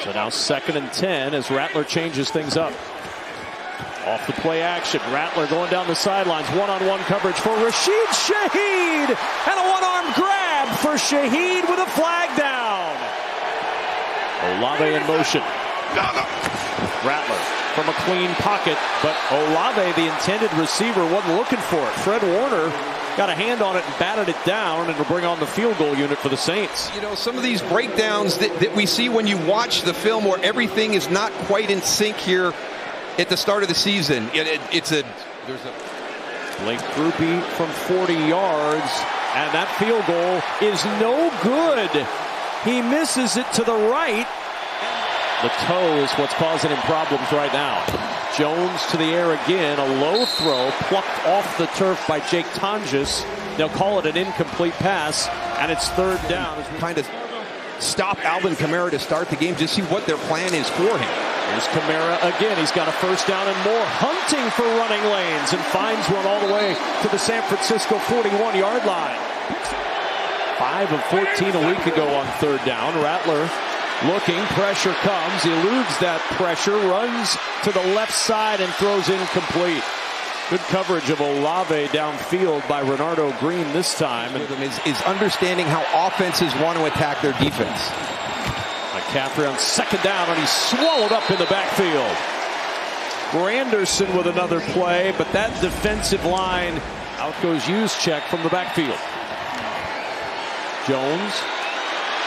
So now 2nd and 10 as Rattler changes things up. Off the play action, Rattler going down the sidelines, one-on-one coverage for Rashid Shaheed, and a one-arm grab for Shaheed with a flag down. Olave in motion. Rattler from a clean pocket, but Olave, the intended receiver, wasn't looking for it. Fred Warner got a hand on it and batted it down, and will bring on the field goal unit for the Saints. You know, some of these breakdowns that we see when you watch the film where everything is not quite in sync here at the start of the season. There's a Blake Groupie from 40 yards, and that field goal is no good. He misses it to the right. The toe is what's causing him problems right now. Jones to the air again, a low throw plucked off the turf by Jake Tonjes. They'll call it an incomplete pass, and it's 3rd down. Kind of stop Alvin Kamara to start the game, just see what their plan is for him. Here's Kamara again. He's got a 1st down and more, hunting for running lanes, and finds one all the way to the San Francisco 41-yard line. 5 of 14 a week ago on 3rd down. Rattler looking, pressure comes, eludes that pressure, runs to the left side and throws incomplete. Good coverage of Olave downfield by Renardo Green this time. And is understanding how offenses want to attack their defense. McCaffrey on 2nd down, and he's swallowed up in the backfield. Granderson with another play, but that defensive line, out goes Juszczyk from the backfield. Jones,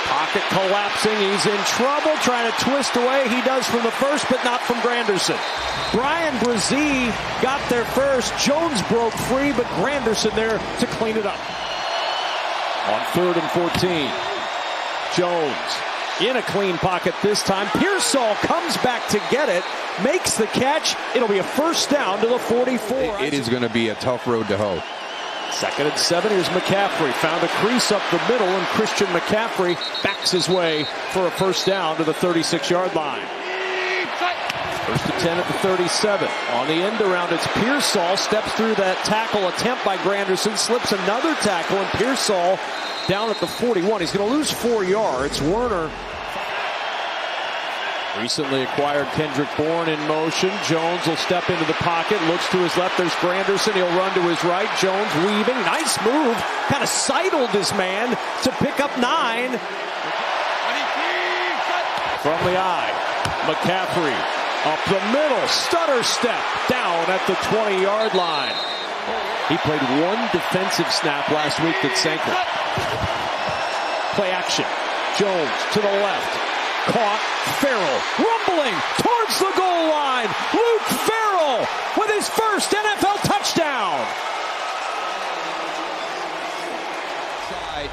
pocket collapsing, he's in trouble, trying to twist away. He does from the first, but not from Granderson. Brian Brzee got there first. Jones broke free, but Granderson there to clean it up. On 3rd and 14, Jones in a clean pocket this time. Pearsall comes back to get it, makes the catch. It'll be a 1st down to the 44. It is going to be a tough road to hoe. 2nd and 7. Here's McCaffrey. Found a crease up the middle, and Christian McCaffrey backs his way for a 1st down to the 36-yard line. 1st and 10 at the 37. On the end around, it's Pearsall. Steps through that tackle attempt by Granderson. Slips another tackle, and Pearsall down at the 41. He's going to lose 4 yards. Werner, recently acquired Kendrick Bourne in motion. Jones will step into the pocket, looks to his left. There's Granderson. He'll run to his right. Jones weaving. Nice move. Kind of sidled his man to pick up 9. From the eye, McCaffrey up the middle. Stutter step down at the 20-yard line. He played one defensive snap last week that sank him. Play action. Jones to the left. Caught. Farrell rumbling towards the goal line. Luke Farrell with his first NFL touchdown.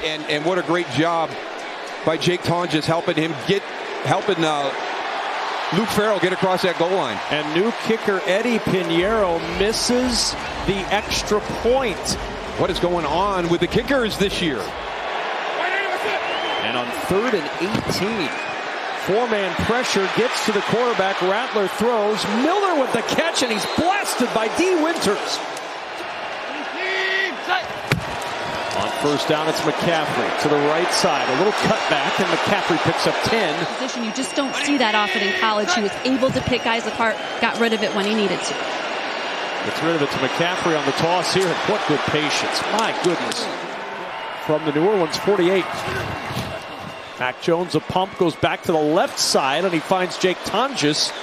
And what a great job by Jake Tonjes helping Luke Farrell get across that goal line. And new kicker Eddie Pinheiro misses the extra point. What is going on with the kickers this year? And on 3rd and 18. 4-man pressure gets to the quarterback. Rattler throws. Miller with the catch, and he's blasted by D. Winters. On 1st down, it's McCaffrey to the right side. A little cutback, and McCaffrey picks up 10. Position you just don't see that often in college. He was able to pick guys apart, got rid of it when he needed to. Gets rid of it to McCaffrey on the toss here. And what good patience. My goodness. From the New Orleans 48. Mac Jones, a pump, goes back to the left side, and he finds Jake Tonjes.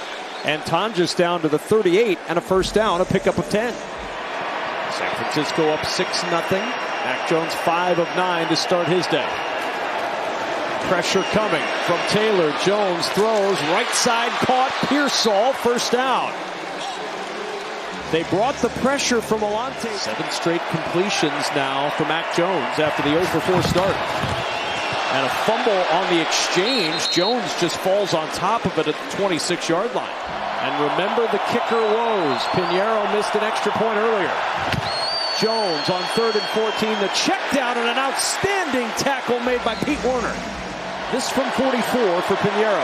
And Tonjes down to the 38, and a 1st down, a pickup of 10. San Francisco up 6-0. Mac Jones 5 of 9 to start his day. Pressure coming from Taylor. Jones throws, right side caught. Pearsall, 1st down. They brought the pressure from Alante. 7 straight completions now for Mac Jones after the 0-for-4 start. And a fumble on the exchange. Jones just falls on top of it at the 26-yard line. And remember the kicker woes. Pinheiro missed an extra point earlier. Jones on 3rd and 14. The check down and an outstanding tackle made by Pete Werner. This from 44 for Pinheiro.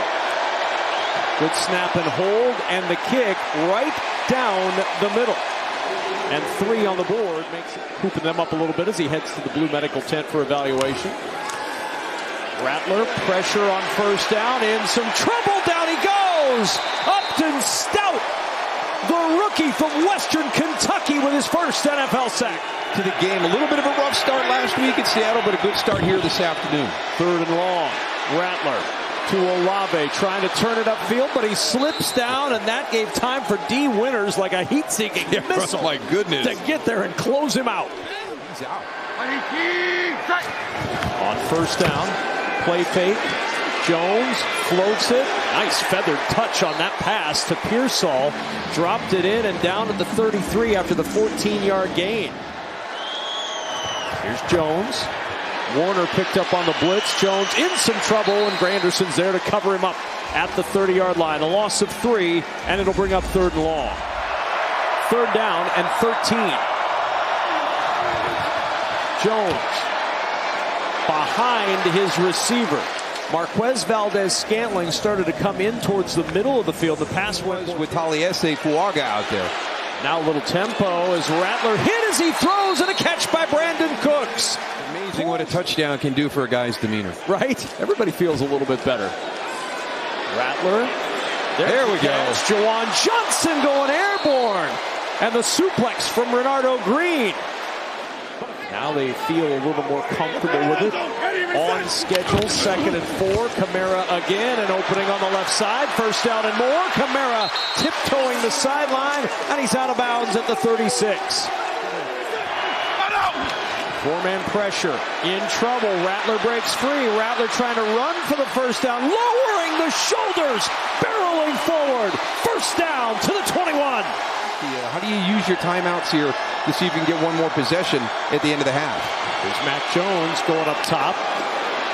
Good snap and hold, and the kick right down the middle. And 3 on the board makes it hooping them up a little bit as he heads to the blue medical tent for evaluation. Rattler, pressure on first down, in some trouble, down he goes! Upton Stout, the rookie from Western Kentucky with his first NFL sack. To the game, a little bit of a rough start last week in Seattle, but a good start here this afternoon. 3rd and long, Rattler to Olave, trying to turn it upfield, but he slips down, and that gave time for D. Winters, like a heat-seeking missile, my goodness, to get there and close him out. He's out. On first down, play fake, Jones floats it. Nice feathered touch on that pass to Pearsall. Dropped it in and down at the 33 after the 14-yard gain. Here's Jones. Warner picked up on the blitz. Jones in some trouble, and Granderson's there to cover him up at the 30-yard line. A loss of 3, and it'll bring up 3rd and long. 3rd down and 13. Jones behind his receiver. Marquez Valdez-Scantling started to come in towards the middle of the field. The pass was with Taliesin Fuaga out there. Now a little tempo as Rattler hit as he throws, and a catch by Brandon Cooks. Amazing what a touchdown can do for a guy's demeanor. Right? Everybody feels a little bit better. Rattler. There we go. Jawan Johnson going airborne. And the suplex from Renardo Green. Now they feel a little more comfortable with it. On schedule, 2nd and 4. Kamara again, an opening on the left side. 1st down and more. Kamara tiptoeing the sideline, and he's out of bounds at the 36. 4-man pressure. In trouble. Rattler breaks free. Rattler trying to run for the 1st down. Lowering the shoulders. Barreling forward. 1st down to the 21. How do you use your timeouts here to see if you can get one more possession at the end of the half? There's Mac Jones going up top.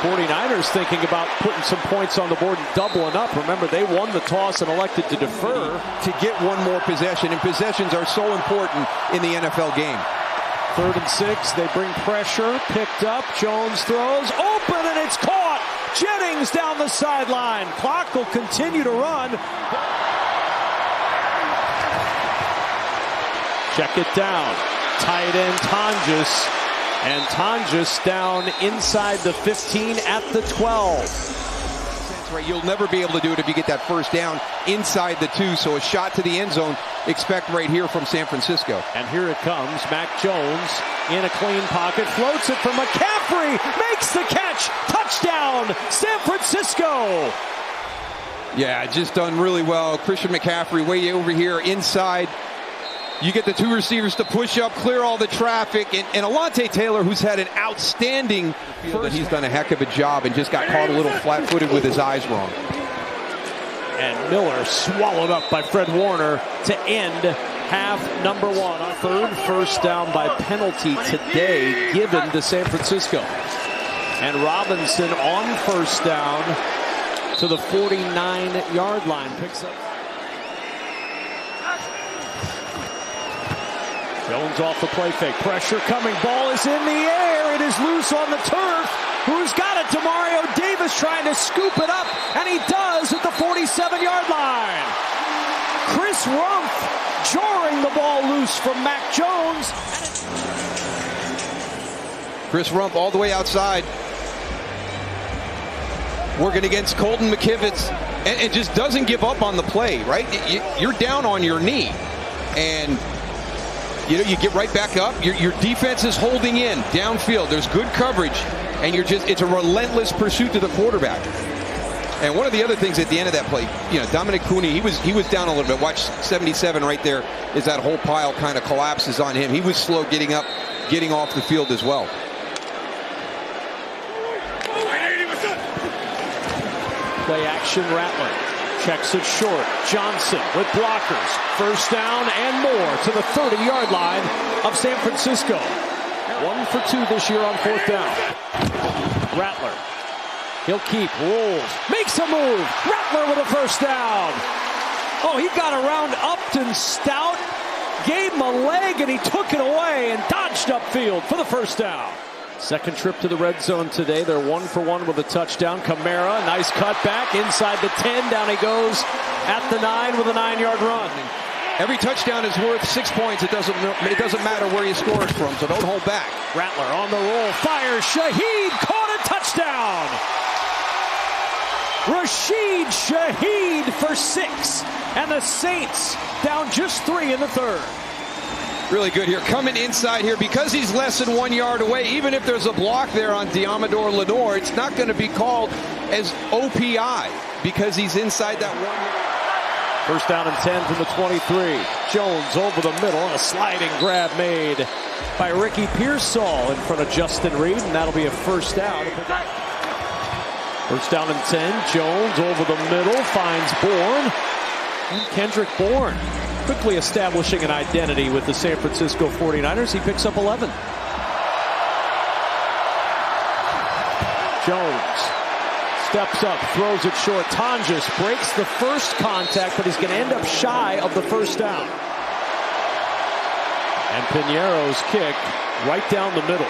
49ers thinking about putting some points on the board and doubling up. Remember, they won the toss and elected to defer. To get one more possession, and possessions are so important in the NFL game. 3rd and 6, they bring pressure, picked up, Jones throws, open, and it's caught! Jennings down the sideline. Clock will continue to run. Check it down. Tight end Tonjes. And Tonjes down inside the 15 at the 12. That's right. You'll never be able to do it if you get that 1st down inside the 2. So a shot to the end zone, expect right here from San Francisco. And here it comes. Mac Jones in a clean pocket. Floats it for McCaffrey. Makes the catch. Touchdown, San Francisco. Yeah, just done really well. Christian McCaffrey way over here inside. You get the 2 receivers to push up, clear all the traffic, and Alontae Taylor, who's had an outstanding field, he's done a heck of a job and just got caught a little flat-footed with his eyes wrong. And Miller swallowed up by Fred Warner to end half number 1. On 3rd, 1st down by penalty today given to San Francisco. And Robinson on 1st down to the 49-yard line. Picks up. Jones off the play fake. Pressure coming. Ball is in the air. It is loose on the turf. Who's got it? Demario Davis trying to scoop it up, and he does at the 47-yard line. Chris Rumph jarring the ball loose from Mac Jones. Chris Rumph all the way outside. Working against Colton McKivitz, and just doesn't give up on the play, right? You're down on your knee, and you get right back up. Your defense is holding in downfield. There's good coverage, and it's a relentless pursuit to the quarterback. And one of the other things at the end of that play, Dominic Cooney, he was down a little bit. Watch 77 right there as that whole pile kind of collapses on him. He was slow getting up, getting off the field as well. Play action, Rattler. Checks it short. Johnson with blockers. 1st down and more to the 30-yard line of San Francisco. 1 for 2 this year on 4th down. Rattler. He'll keep. Rolls. Makes a move. Rattler with a 1st down. Oh, he got around Upton Stout. Gave him a leg, and he took it away and dodged upfield for the 1st down. Second trip to the red zone today. They're 1 for 1 with a touchdown. Kamara, nice cutback inside the 10. Down he goes at the 9 with a 9-yard run. Every touchdown is worth 6 points. It doesn't matter where you score it from, so don't hold back. Rattler on the roll. Fires. Shaheed caught a touchdown. Rashid Shaheed for 6. And the Saints down just 3 in the third. Really good here. Coming inside here because he's less than 1 yard away. Even if there's a block there on Diamador Lenore, it's not going to be called as OPI because he's inside that 1 yard. First down and 10 from the 23. Jones over the middle and a sliding grab made by Ricky Pearsall in front of Justin Reed, and that'll be a first down. First down and 10. Jones over the middle finds Bourne. And Kendrick Bourne quickly establishing an identity with the San Francisco 49ers. He picks up 11. Jones steps up, throws it short. Tonjes breaks the first contact, but he's going to end up shy of the first down. And Piñeiro's kick right down the middle.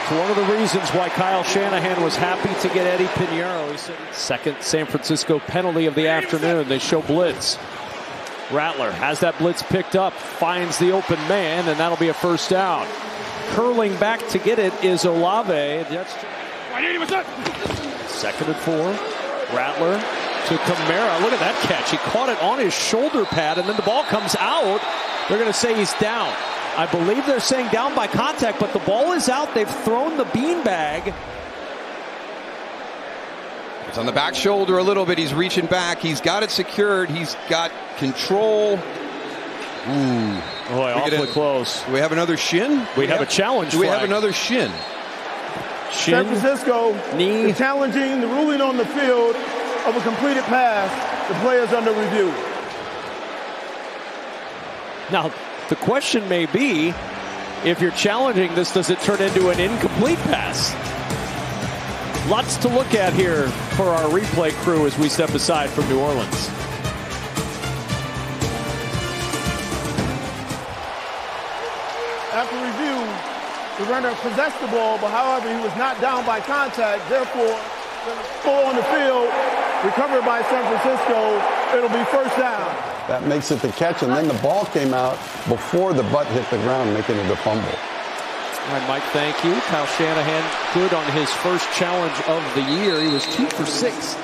It's one of the reasons why Kyle Shanahan was happy to get Eddie Piñeiro. He said, second San Francisco penalty of the afternoon. They show blitz. Rattler has that blitz picked up, finds the open man, and that'll be a first down. Curling back to get it is Olave. Second and 4. Rattler to Kamara. Look at that catch. He caught it on his shoulder pad, and then the ball comes out. They're going to say he's down. I believe they're saying down by contact, but the ball is out. They've thrown the beanbag. It's on the back shoulder a little bit. He's reaching back. He's got it secured. He's got control. Ooh. Boy, awfully close. Do we have another shin? We have a challenge Do we flag. have another shin? San Francisco knee. is challenging the ruling on the field of a completed pass. The play is under review. Now, the question may be, if you're challenging this, does it turn into an incomplete pass? Lots to look at here for our replay crew as we step aside from New Orleans. After review, the runner possessed the ball, but however, he was not down by contact. Therefore, the ball on the field, recovered by San Francisco, it'll be first down. That makes it the catch, and then the ball came out before the butt hit the ground, making it a fumble. All right, Mike, thank you. Kyle Shanahan, good on his first challenge of the year. He was 2 for 6.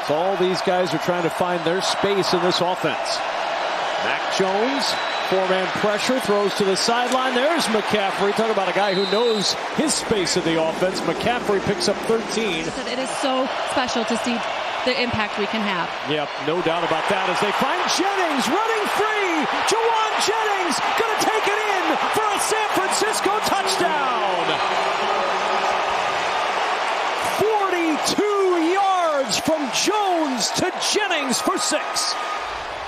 So all these guys are trying to find their space in this offense. Mac Jones, 4-man pressure, throws to the sideline. There's McCaffrey. Talk about a guy who knows his space in the offense. McCaffrey picks up 13. It is so special to see the impact we can have. Yep, no doubt about that as they find Jennings running free. Jawan Jennings going to take it in for a San Francisco touchdown. 42 yards from Jones to Jennings for 6.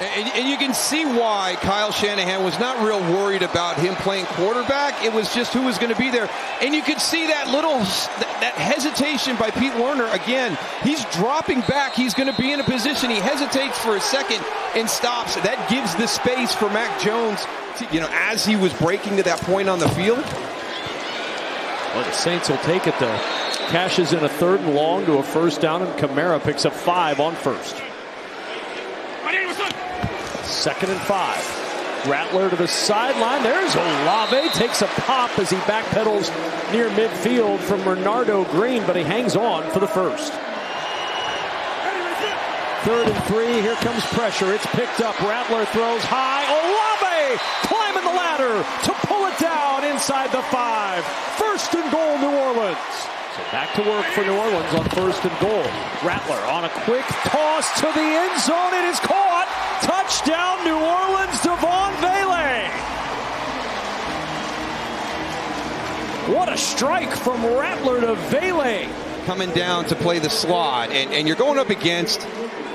And you can see why Kyle Shanahan was not real worried about him playing quarterback. It was just who was going to be there. And you could see that that hesitation by Pete Werner. Again, he's dropping back. He's going to be in a position. He hesitates for a second and stops. That gives the space for Mac Jones, as he was breaking to that point on the field. Well, the Saints will take it, though. Cashes in a 3rd and long to a first down, and Kamara picks up 5 on first. 2nd and 5. Rattler to the sideline. There's Olave. Takes a pop as he backpedals near midfield from Bernardo Green, but he hangs on for the first. 3rd and 3. Here comes pressure. It's picked up. Rattler throws high. Olave climbing the ladder to pull it down inside the 5. 1st and goal, New Orleans. So back to work for New Orleans on 1st and goal. Rattler on a quick toss to the end zone. It is caught. Touchdown, New Orleans, Devon Vele. What a strike from Rattler to Vele. Coming down to play the slot, and you're going up against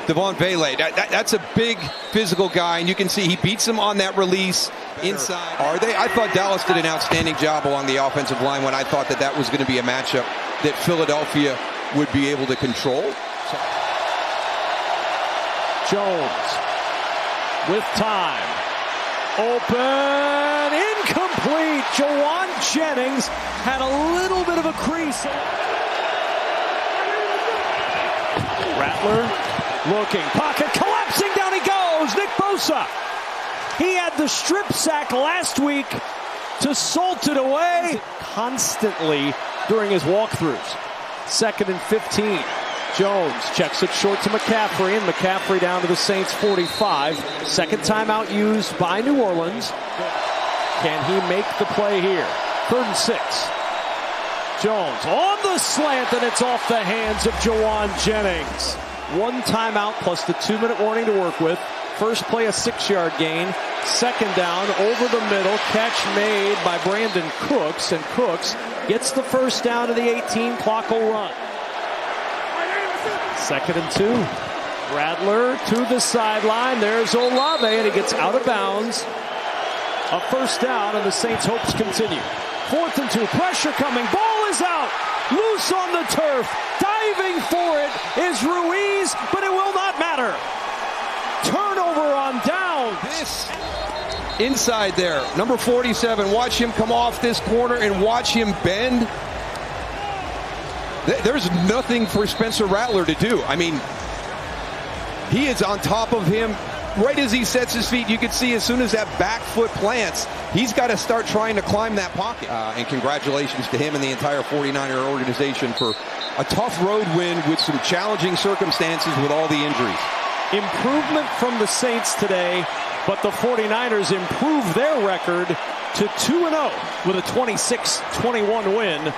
Devon Vele. That's a big physical guy, and you can see he beats him on that release inside. Are they? I thought Dallas did an outstanding job along the offensive line when I thought that was going to be a matchup that Philadelphia would be able to control. Jones with time. Open, incomplete. Jawan Jennings had a little bit of a crease. Rattler looking, pocket collapsing, down he goes. Nick Bosa. He had the strip sack last week to salt it away constantly during his walkthroughs. 2nd and 15. Jones checks it short to McCaffrey, and McCaffrey down to the Saints 45. Second timeout used by New Orleans. Can he make the play here? 3rd and 6. Jones on the slant, and it's off the hands of Jawan Jennings. 1 timeout plus the 2-minute warning to work with. First play, a 6-yard gain. Second down, over the middle. Catch made by Brandon Cooks, and Cooks gets the first down to the 18. Clock will run. 2nd and 2. Rattler to the sideline. There's Olave, and he gets out of bounds. A first down, and the Saints' hopes continue. 4th and 2. Pressure coming. Ball is out. Loose on the turf. Diving for it is Ruiz, but it will not matter. Turnover on downs. This inside there, number 47. Watch him come off this corner and watch him bend. There's nothing for Spencer Rattler to do. I mean, he is on top of him right as he sets his feet. You can see as soon as that back foot plants, he's got to start trying to climb that pocket. And congratulations to him and the entire 49er organization for a tough road win with some challenging circumstances with all the injuries. Improvement from the Saints today, but the 49ers improve their record to 2-0 with a 26-21 win.